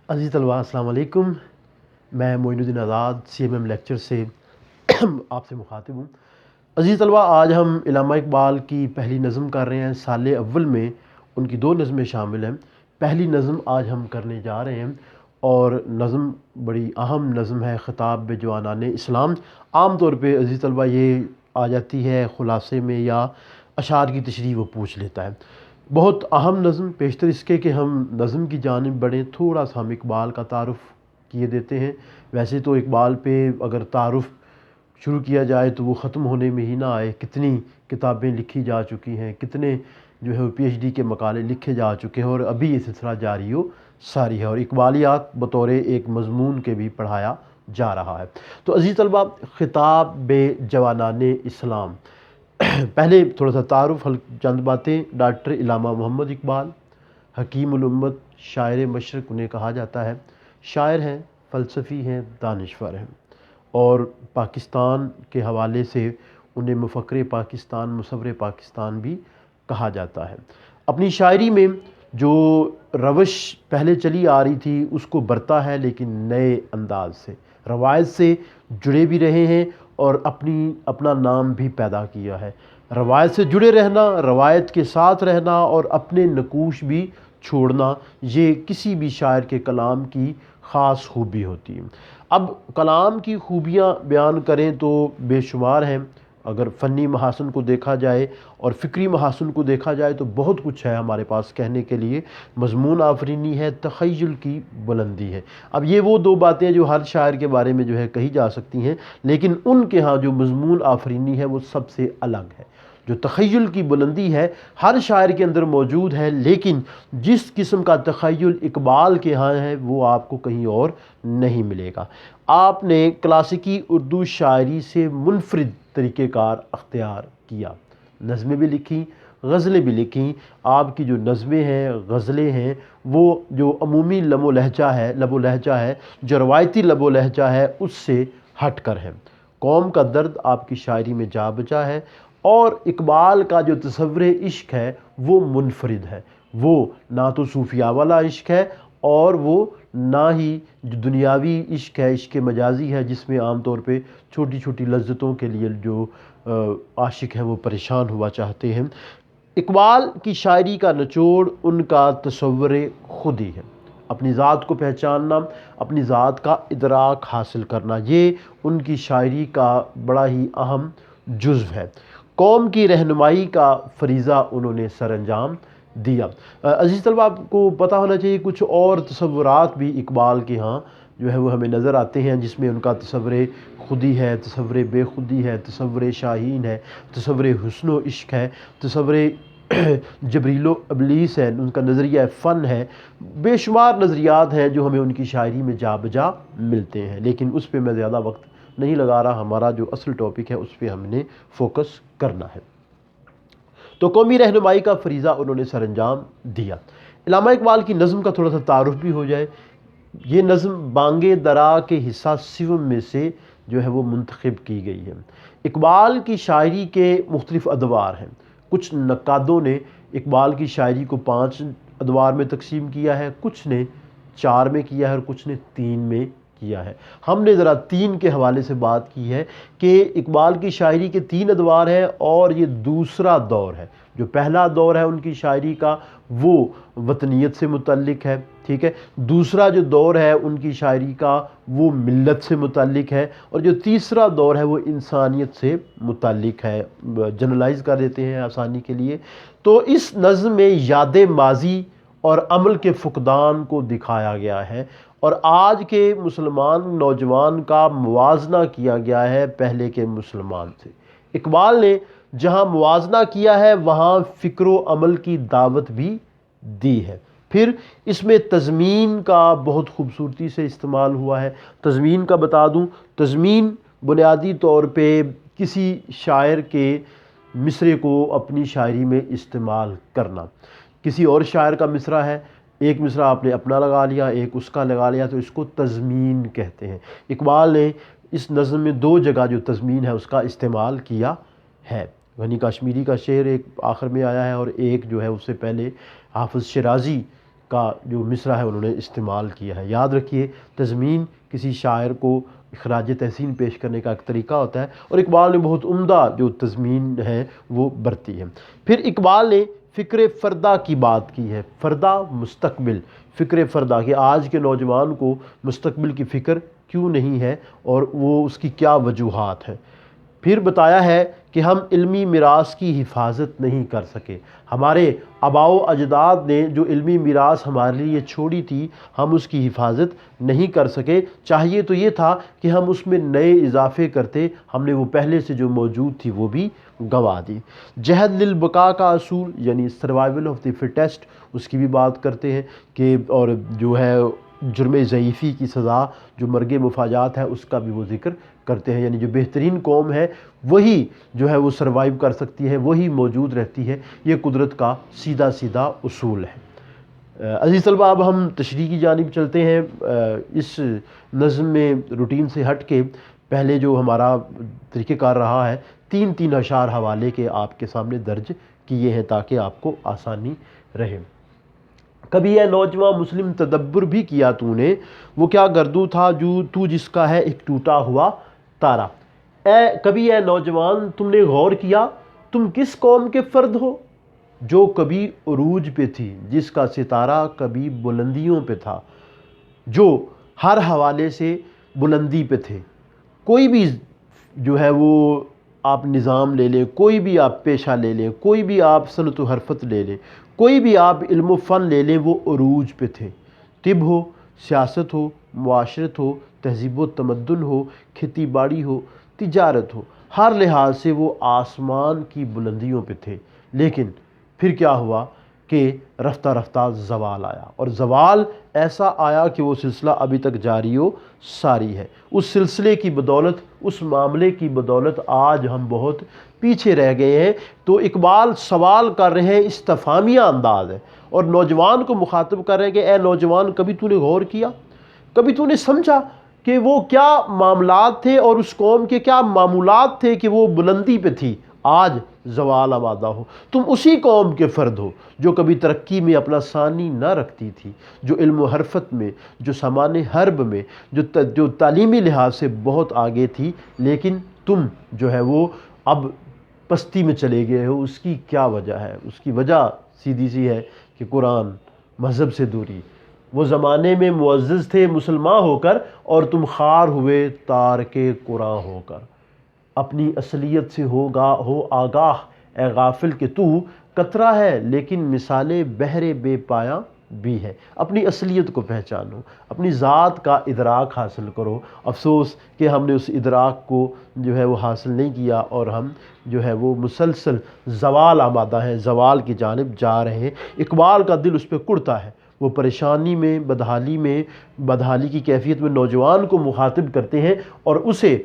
عزیز طلباء السلام علیکم۔ میں معین الدین آزاد CMM لیکچر سے آپ سے مخاطب ہوں۔ عزیز طلباء، آج ہم علامہ اقبال کی پہلی نظم کر رہے ہیں۔ سال اول میں ان کی 2 نظمیں شامل ہیں۔ پہلی نظم آج ہم کرنے جا رہے ہیں اور نظم بڑی اہم نظم ہے، خطاب بے جوانان اسلام۔ عام طور پہ عزیز طلباء یہ آ جاتی ہے خلاصے میں یا اشعار کی تشریح وہ پوچھ لیتا ہے۔ بہت اہم نظم، پیشتر اس کے کہ ہم نظم کی جانب بڑھیں، تھوڑا سا ہم اقبال کا تعارف کیے دیتے ہیں۔ ویسے تو اقبال پہ اگر تعارف شروع کیا جائے تو وہ ختم ہونے میں ہی نہ آئے۔ کتنی کتابیں لکھی جا چکی ہیں، کتنے جو ہے PhD کے مقالے لکھے جا چکے ہیں اور ابھی یہ سلسلہ جاری و ساری ہے، اور اقبالیات بطور ایک مضمون کے بھی پڑھایا جا رہا ہے۔ تو عزیز طلباء، خطاب بے جوانان اسلام۔ پہلے تھوڑا سا تعارف، چند باتیں۔ ڈاکٹر علامہ محمد اقبال، حکیم الامت، شاعر مشرق انہیں کہا جاتا ہے۔ شاعر ہیں، فلسفی ہیں، دانشور ہیں، اور پاکستان کے حوالے سے انہیں مفکر پاکستان، مصور پاکستان بھی کہا جاتا ہے۔ اپنی شاعری میں جو روش پہلے چلی آ رہی تھی اس کو برتا ہے، لیکن نئے انداز سے، روایت سے جڑے بھی رہے ہیں اور اپنا نام بھی پیدا کیا ہے۔ روایت سے جڑے رہنا، روایت کے ساتھ رہنا اور اپنے نقوش بھی چھوڑنا، یہ کسی بھی شاعر کے کلام کی خاص خوبی ہوتی ہے۔ اب کلام کی خوبیاں بیان کریں تو بے شمار ہیں۔ اگر فنی محاسن کو دیکھا جائے اور فکری محاسن کو دیکھا جائے تو بہت کچھ ہے ہمارے پاس کہنے کے لیے۔ مضمون آفرینی ہے، تخیل کی بلندی ہے۔ اب یہ وہ 2 باتیں جو ہر شاعر کے بارے میں جو ہے کہی جا سکتی ہیں، لیکن ان کے ہاں جو مضمون آفرینی ہے وہ سب سے الگ ہے۔ جو تخیل کی بلندی ہے ہر شاعر کے اندر موجود ہے، لیکن جس قسم کا تخیل اقبال کے ہاں ہے وہ آپ کو کہیں اور نہیں ملے گا۔ آپ نے کلاسیکی اردو شاعری سے منفرد طریقہ کار اختیار کیا۔ نظمیں بھی لکھیں، غزلیں بھی لکھیں۔ آپ کی جو نظمیں ہیں، غزلیں ہیں، وہ جو عمومی لب و لہجہ ہے، جو روایتی لب و لہجہ ہے، اس سے ہٹ کر ہے۔ قوم کا درد آپ کی شاعری میں جا بجا ہے، اور اقبال کا جو تصور عشق ہے وہ منفرد ہے۔ وہ نہ تو صوفیہ والا عشق ہے اور وہ نہ ہی جو دنیاوی عشق ہے، عشق مجازی ہے، جس میں عام طور پہ چھوٹی چھوٹی لذتوں کے لیے جو عاشق ہیں وہ پریشان ہوا چاہتے ہیں۔ اقبال کی شاعری کا نچوڑ ان کا تصور خودی ہے۔ اپنی ذات کو پہچاننا، اپنی ذات کا ادراک حاصل کرنا، یہ ان کی شاعری کا بڑا ہی اہم جزو ہے۔ قوم کی رہنمائی کا فریضہ انہوں نے سر انجام دیا۔ عزیز طلبہ، آپ کو پتہ ہونا چاہیے کچھ اور تصورات بھی اقبال کے ہاں جو ہے وہ ہمیں نظر آتے ہیں، جس میں ان کا تصور خودی ہے، تصور بے خودی ہے، تصور شاہین ہے، تصور حسن و عشق ہے، تصور جبریل و ابلیس ہے، ان کا نظریہ فن ہے۔ بے شمار نظریات ہیں جو ہمیں ان کی شاعری میں جا بجا ملتے ہیں، لیکن اس پہ میں زیادہ وقت نہیں لگا رہا۔ ہمارا جو اصل ٹاپک ہے اس پہ ہم نے فوکس کرنا ہے۔ تو قومی رہنمائی کا فریضہ انہوں نے سر انجام دیا۔ علامہ اقبال کی نظم کا تھوڑا سا تعارف بھی ہو جائے۔ یہ نظم بانگ درا کے حصہ سوم میں سے جو ہے وہ منتخب کی گئی ہے۔ اقبال کی شاعری کے مختلف ادوار ہیں۔ کچھ نقادوں نے اقبال کی شاعری کو 5 ادوار میں تقسیم کیا ہے، کچھ نے 4 میں کیا ہے اور کچھ نے 3 میں کیا ہے۔ ہم نے ذرا 3 کے حوالے سے بات کی ہے کہ اقبال کی شاعری کے 3 ادوار ہیں، اور یہ دوسرا دور ہے۔ جو پہلا دور ہے ان کی شاعری کا وہ وطنیت سے متعلق ہے، ٹھیک ہے۔ دوسرا جو دور ہے ان کی شاعری کا وہ ملت سے متعلق ہے، اور جو تیسرا دور ہے وہ انسانیت سے متعلق ہے۔ جنرلائز کر دیتے ہیں آسانی کے لیے۔ تو اس نظم میں یاد ماضی اور عمل کے فقدان کو دکھایا گیا ہے، اور آج کے مسلمان نوجوان کا موازنہ کیا گیا ہے پہلے کے مسلمان سے۔ اقبال نے جہاں موازنہ کیا ہے وہاں فکر و عمل کی دعوت بھی دی ہے۔ پھر اس میں تضمین کا بہت خوبصورتی سے استعمال ہوا ہے۔ تضمین کا بتا دوں، تضمین بنیادی طور پہ کسی شاعر کے مصرعے کو اپنی شاعری میں استعمال کرنا۔ کسی اور شاعر کا مصرعہ ہے، ایک مصرعہ آپ نے اپنا لگا لیا، ایک اس کا لگا لیا، تو اس کو تضمین کہتے ہیں۔ اقبال نے اس نظم میں 2 جگہ جو تضمین ہے اس کا استعمال کیا ہے۔ غنی کشمیری کا شعر ایک آخر میں آیا ہے، اور ایک جو ہے اس سے پہلے حافظ شیرازی کا جو مصرع ہے انہوں نے استعمال کیا ہے۔ یاد رکھیے تضمین کسی شاعر کو اخراج تحسین پیش کرنے کا ایک طریقہ ہوتا ہے، اور اقبال نے بہت عمدہ جو تضمین ہے وہ برتی ہے۔ پھر اقبال نے فکر فردہ کی بات کی ہے، فردہ مستقبل، فکر فردہ کہ آج کے نوجوان کو مستقبل کی فکر کیوں نہیں ہے اور وہ اس کی کیا وجوہات ہیں۔ پھر بتایا ہے کہ ہم علمی میراث کی حفاظت نہیں کر سکے، ہمارے آباء و اجداد نے جو علمی میراث ہمارے لیے چھوڑی تھی ہم اس کی حفاظت نہیں کر سکے، چاہیے تو یہ تھا کہ ہم اس میں نئے اضافے کرتے، ہم نے وہ پہلے سے جو موجود تھی وہ بھی گنوا دی۔ جہد للبقاء کا اصول یعنی سروائیول آف دی فٹیسٹ، اس کی بھی بات کرتے ہیں کہ اور جو ہے جرم ضعیفی کی سزا جو مرگ مفاجات ہے اس کا بھی وہ ذکر کرتے ہیں، یعنی جو بہترین قوم ہے وہی جو ہے وہ سروائیو کر سکتی ہے، وہی موجود رہتی ہے، یہ قدرت کا سیدھا سیدھا اصول ہے۔ عزیز طلبہ اب ہم تشریح کی جانب چلتے ہیں۔ اس نظم میں روٹین سے ہٹ کے پہلے جو ہمارا طریقہ کار رہا ہے، تین تین اشعار حوالے کے آپ کے سامنے درج کیے ہیں تاکہ آپ کو آسانی رہے۔ کبھی اے نوجوان مسلم تدبر بھی کیا تو نے، وہ کیا گردوں تھا جو تو جس کا ہے ایک ٹوٹا ہوا تارا۔ کبھی اے نوجوان تم نے غور کیا تم کس قوم کے فرد ہو، جو کبھی عروج پہ تھی، جس کا ستارہ کبھی بلندیوں پہ تھا، جو ہر حوالے سے بلندی پہ تھے۔ کوئی بھی جو ہے وہ آپ نظام لے لیں، کوئی بھی آپ پیشہ لے لیں، کوئی بھی آپ صنعت و حرفت لے لیں، کوئی بھی آپ علم و فن لے لیں، وہ عروج پہ تھے۔ طب ہو، سیاست ہو، معاشرت ہو، تہذیب و تمدن ہو، کھیتی باڑی ہو، تجارت ہو، ہر لحاظ سے وہ آسمان کی بلندیوں پہ تھے۔ لیکن پھر کیا ہوا کہ رفتہ رفتہ زوال آیا، اور زوال ایسا آیا کہ وہ سلسلہ ابھی تک جاری و ساری ہے۔ اس سلسلے کی بدولت، اس معاملے کی بدولت آج ہم بہت پیچھے رہ گئے ہیں۔ تو اقبال سوال کر رہے ہیں، استفہامیہ انداز ہے، اور نوجوان کو مخاطب کر رہے ہیں کہ اے نوجوان کبھی تو نے غور کیا، کبھی تو نے سمجھا کہ وہ کیا معاملات تھے اور اس قوم کے کیا معمولات تھے کہ وہ بلندی پہ تھی، آج زوال آبادہ ہو۔ تم اسی قوم کے فرد ہو جو کبھی ترقی میں اپنا ثانی نہ رکھتی تھی، جو علم و حرفت میں، جو سامان حرب میں، جو تعلیمی لحاظ سے بہت آگے تھی، لیکن تم جو ہے وہ اب پستی میں چلے گئے ہو۔ اس کی کیا وجہ ہے؟ اس کی وجہ سیدھی سی ہے کہ قرآن، مذہب سے دوری۔ وہ زمانے میں معزز تھے مسلمان ہو کر، اور تم خوار ہوئے تارک قرآن ہو کر۔ اپنی اصلیت سے ہو آگاہ اے غافل کہ تو قطرہ ہے لیکن مثال بحر بے پایاں بھی ہے۔ اپنی اصلیت کو پہچانو، اپنی ذات کا ادراک حاصل کرو۔ افسوس کہ ہم نے اس ادراک کو جو ہے وہ حاصل نہیں کیا، اور ہم جو ہے وہ مسلسل زوال آمادہ ہیں، زوال کی جانب جا رہے ہیں۔ اقبال کا دل اس پہ کڑتا ہے، وہ پریشانی میں، بدحالی کی کیفیت میں نوجوان کو مخاطب کرتے ہیں اور اسے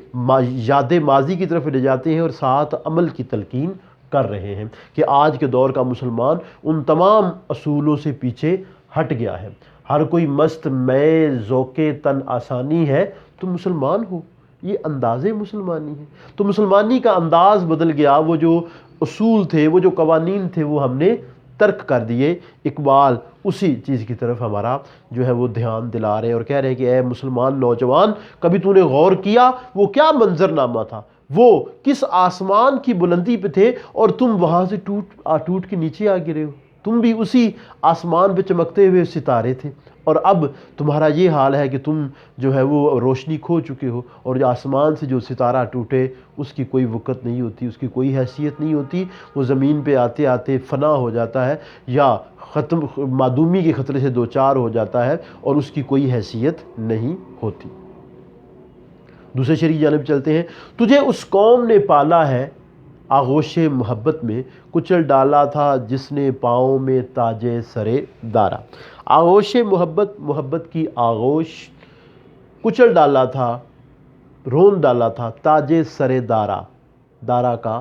یاد ماضی کی طرف لے جاتے ہیں، اور ساتھ عمل کی تلقین کر رہے ہیں کہ آج کے دور کا مسلمان ان تمام اصولوں سے پیچھے ہٹ گیا ہے۔ ہر کوئی مست میں ذوق تن آسانی ہے، تم مسلمان ہو، یہ انداز مسلمانی ہے۔ تو مسلمانی کا انداز بدل گیا، وہ جو اصول تھے، وہ جو قوانین تھے، وہ ہم نے ترک کر دیے۔ اقبال اسی چیز کی طرف ہمارا جو ہے وہ دھیان دلا رہے ہیں اور کہہ رہے ہیں کہ اے مسلمان نوجوان کبھی تو نے غور کیا وہ کیا منظرنامہ تھا، وہ کس آسمان کی بلندی پہ تھے، اور تم وہاں سے ٹوٹ کے نیچے آ گرے ہو۔ تم بھی اسی آسمان پہ چمکتے ہوئے ستارے تھے، اور اب تمہارا یہ حال ہے کہ تم جو ہے وہ روشنی کھو چکے ہو، اور جو آسمان سے جو ستارہ ٹوٹے اس کی کوئی وقت نہیں ہوتی، اس کی کوئی حیثیت نہیں ہوتی، وہ زمین پہ آتے آتے فنا ہو جاتا ہے یا معدومی کے خطرے سے دوچار ہو جاتا ہے، اور اس کی کوئی حیثیت نہیں ہوتی۔ دوسرے شعر کی جانب چلتے ہیں۔ تجھے اس قوم نے پالا ہے آغوش محبت میں، کچل ڈالا تھا جس نے پاؤں میں تاج سرے دارا۔ آغوش محبت، محبت کی آغوش، کچل ڈالا تھا، رون ڈالا تھا تاج سرے دارا، دارا کا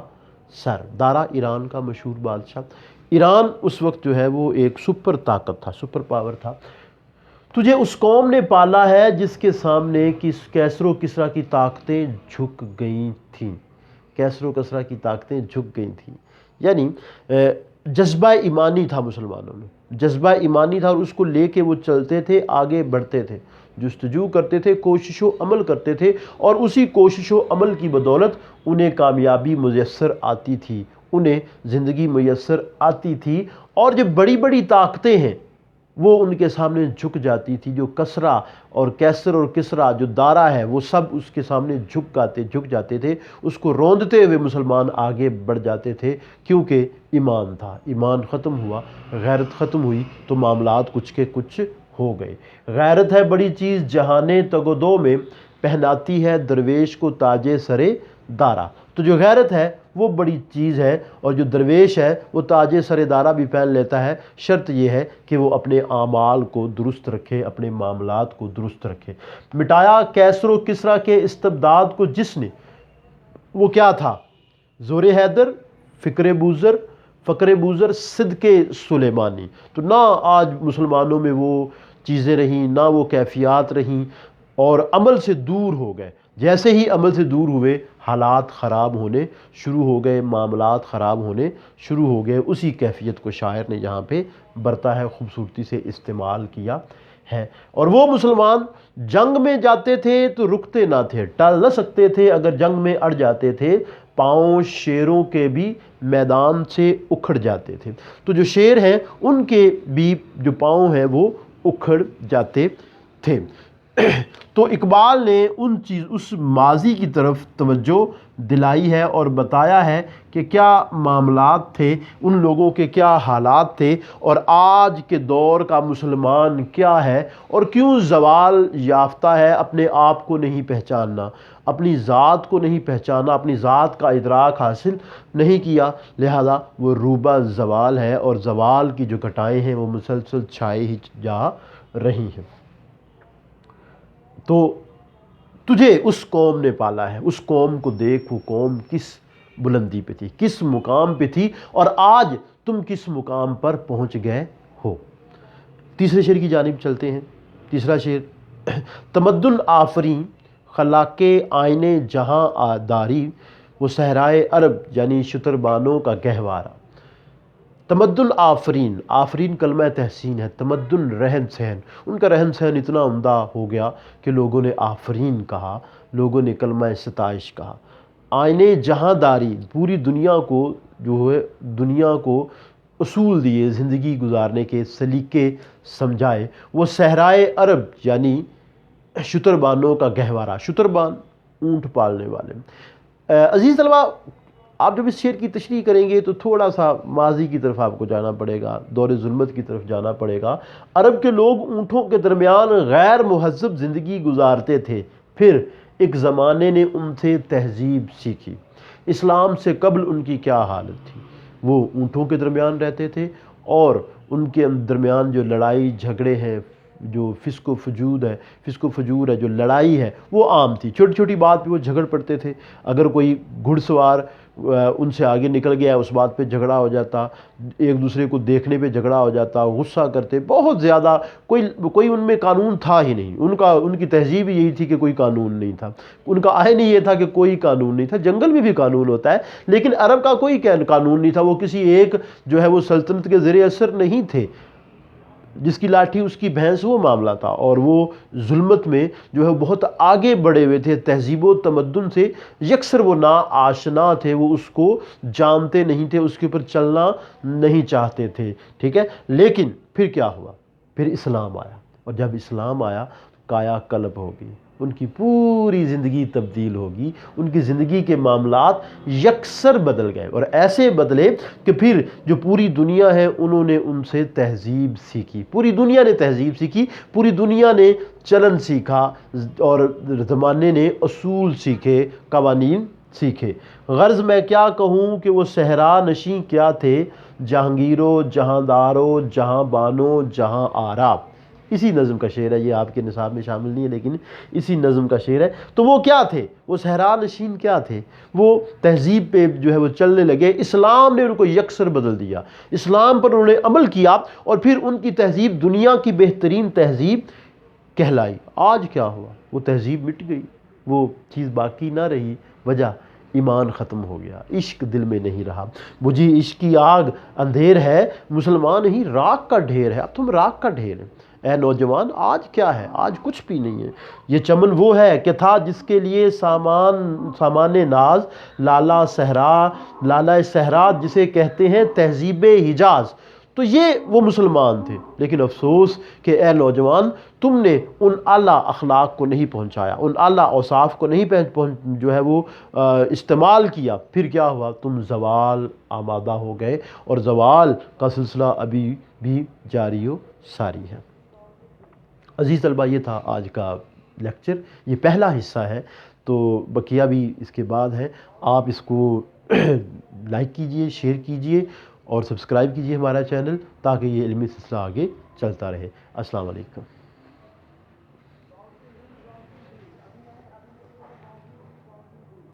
سر۔ دارا ایران کا مشہور بادشاہ۔ ایران اس وقت جو ہے وہ ایک سپر طاقت تھا، سپر پاور تھا۔ تجھے اس قوم نے پالا ہے جس کے سامنے کیسر و کسریٰ کی طاقتیں جھک گئی تھیں، کیسر و کسریٰ کی طاقتیں جھک گئی تھیں، یعنی جذبہ ایمانی تھا مسلمانوں میں، جذبہ ایمانی تھا اور اس کو لے کے وہ چلتے تھے، آگے بڑھتے تھے، جستجو کرتے تھے، کوشش و عمل کرتے تھے، اور اسی کوشش و عمل کی بدولت انہیں کامیابی میسر آتی تھی، انہیں زندگی میسر آتی تھی، اور جو بڑی بڑی طاقتیں ہیں وہ ان کے سامنے جھک جاتی تھی۔ جو کسرا اور کیسر اور کسرا، جو دارا ہے، وہ سب اس کے سامنے جھک جاتے تھے، اس کو روندتے ہوئے مسلمان آگے بڑھ جاتے تھے، کیونکہ ایمان تھا۔ ایمان ختم ہوا، غیرت ختم ہوئی، تو معاملات کچھ کے کچھ ہو گئے۔ غیرت ہے بڑی چیز جہان تگ و دو میں، پہناتی ہے درویش کو تاج سرے دارا۔ تو جو غیرت ہے وہ بڑی چیز ہے، اور جو درویش ہے وہ تاج سر دارا بھی پہن لیتا ہے، شرط یہ ہے کہ وہ اپنے اعمال کو درست رکھے، اپنے معاملات کو درست رکھے۔ مٹایا کیسر و کسرا کے استبداد کو جس نے، وہ کیا تھا؟ زور حیدر، فقر بوزر، صدق سلیمانی۔ تو نہ آج مسلمانوں میں وہ چیزیں رہیں، نہ وہ کیفیات رہیں، اور عمل سے دور ہو گئے۔ جیسے ہی عمل سے دور ہوئے، حالات خراب ہونے شروع ہو گئے، معاملات خراب ہونے شروع ہو گئے۔ اسی کیفیت کو شاعر نے یہاں پہ برتا ہے، خوبصورتی سے استعمال کیا ہے۔ اور وہ مسلمان جنگ میں جاتے تھے تو رکتے نہ تھے، ٹل نہ سکتے تھے، اگر جنگ میں اڑ جاتے تھے، پاؤں شیروں کے بھی میدان سے اکھڑ جاتے تھے۔ تو جو شیر ہیں ان کے بھی جو پاؤں ہیں وہ اکھڑ جاتے تھے۔ تو اقبال نے اس ماضی کی طرف توجہ دلائی ہے اور بتایا ہے کہ کیا معاملات تھے، ان لوگوں کے کیا حالات تھے، اور آج کے دور کا مسلمان کیا ہے، اور کیوں زوال یافتہ ہے۔ اپنے آپ کو نہیں پہچاننا، اپنی ذات کو نہیں پہچانا، اپنی ذات کا ادراک حاصل نہیں کیا، لہذا وہ روبہ زوال ہے، اور زوال کی جو گھٹائیں ہیں وہ مسلسل چھائے ہی جا رہی ہیں۔ تو تجھے اس قوم نے پالا ہے، اس قوم کو دیکھ، وہ قوم کس بلندی پہ تھی، کس مقام پہ تھی، اور آج تم کس مقام پر پہنچ گئے ہو۔ تیسرے شعر کی جانب چلتے ہیں۔ تیسرا شعر، تمدن آفریں خلاق آئین جہاں داری، وہ صحرائے عرب یعنی شتربانوں کا گہوارہ۔ تمدن آفرین، آفرین کلمہ تحسین ہے، تمدن رہن سہن، ان کا رہن سہن اتنا عمدہ ہو گیا کہ لوگوں نے آفرین کہا، لوگوں نے کلمہ ستائش کہا۔ آئین جہاں داری، پوری دنیا کو جو ہے، دنیا کو اصول دیے زندگی گزارنے کے، سلیقے سمجھائے۔ وہ صحرائے عرب یعنی شتربانوں کا گہوارہ، شتربان اونٹ پالنے والے۔ عزیز طلبہ، آپ جب اس شعر کی تشریح کریں گے تو تھوڑا سا ماضی کی طرف آپ کو جانا پڑے گا، دور ظلمت کی طرف جانا پڑے گا۔ عرب کے لوگ اونٹوں کے درمیان غیر مہذب زندگی گزارتے تھے، پھر ایک زمانے نے ان سے تہذیب سیکھی۔ اسلام سے قبل ان کی کیا حالت تھی؟ وہ اونٹوں کے درمیان رہتے تھے، اور ان کے درمیان جو لڑائی جھگڑے ہیں، جو فسق و فجور ہے، جو لڑائی ہے، وہ عام تھی۔ چھوٹی چھوٹی بات پہ وہ جھگڑ پڑتے تھے۔ اگر کوئی گھڑ سوار ان سے آگے نکل گیا، اس بات پہ جھگڑا ہو جاتا، ایک دوسرے کو دیکھنے پہ جھگڑا ہو جاتا، غصہ کرتے بہت زیادہ۔ کوئی ان میں قانون تھا ہی نہیں، ان کی تہذیب یہی تھی کہ کوئی قانون نہیں تھا، ان کا آئین یہ تھا کہ کوئی قانون نہیں تھا۔ جنگل میں بھی قانون ہوتا ہے، لیکن عرب کا کوئی قانون نہیں تھا۔ وہ کسی ایک جو ہے وہ سلطنت کے زیر اثر نہیں تھے، جس کی لاٹھی اس کی بھینس، وہ معاملہ تھا۔ اور وہ ظلمت میں جو ہے بہت آگے بڑھے ہوئے تھے، تہذیب و تمدن سے یکسر وہ نا آشنا تھے، وہ اس کو جانتے نہیں تھے، اس کے اوپر چلنا نہیں چاہتے تھے، ٹھیک ہے۔ لیکن پھر کیا ہوا؟ پھر اسلام آیا، اور جب اسلام آیا کایا کلب ہوگی، ان کی پوری زندگی تبدیل ہوگی، ان کی زندگی کے معاملات یکسر بدل گئے، اور ایسے بدلے کہ پھر جو پوری دنیا ہے انہوں نے ان سے تہذیب سیکھی، پوری دنیا نے تہذیب سیکھی، پوری دنیا نے چلن سیکھا، اور زمانے نے اصول سیکھے، قوانین سیکھے۔ غرض میں کیا کہوں کہ وہ صحرا نشیں کیا تھے، جہانگیرو جہاندارو جہاں بانو جہاں آرا۔ اسی نظم کا شعر ہے، یہ آپ کے نصاب میں شامل نہیں ہے لیکن اسی نظم کا شعر ہے۔ تو وہ کیا تھے؟ وہ صحرا نشین کیا تھے؟ وہ تہذیب پہ جو ہے وہ چلنے لگے، اسلام نے ان کو یکسر بدل دیا، اسلام پر انہوں نے عمل کیا، اور پھر ان کی تہذیب دنیا کی بہترین تہذیب کہلائی۔ آج کیا ہوا؟ وہ تہذیب مٹ گئی، وہ چیز باقی نہ رہی۔ وجہ ایمان ختم ہو گیا، عشق دل میں نہیں رہا، بجھی عشق کی آگ اندھیر ہے، مسلمان ہی راکھ کا ڈھیر ہے۔ اب تم راکھ کا ڈھیر ہے۔ اے نوجوان آج کیا ہے؟ آج کچھ بھی نہیں ہے۔ یہ چمن وہ ہے کہ تھا جس کے لیے سامان ناز، لالہ صحرا جسے کہتے ہیں تہذیب حجاز۔ تو یہ وہ مسلمان تھے، لیکن افسوس کہ اے نوجوان تم نے ان اعلیٰ اخلاق کو نہیں پہنچایا، ان اعلیٰ اوصاف کو نہیں جو ہے وہ استعمال کیا۔ پھر کیا ہوا؟ تم زوال آمادہ ہو گئے، اور زوال کا سلسلہ ابھی بھی جاری و ساری ہے۔ عزیز طلبہ، یہ تھا آج کا لیکچر، یہ پہلا حصہ ہے، تو بقیہ بھی اس کے بعد ہے۔ آپ اس کو لائک کیجئے، شیئر کیجئے اور سبسکرائب کیجئے ہمارا چینل، تاکہ یہ علمی سلسلہ آگے چلتا رہے۔ السلام علیکم۔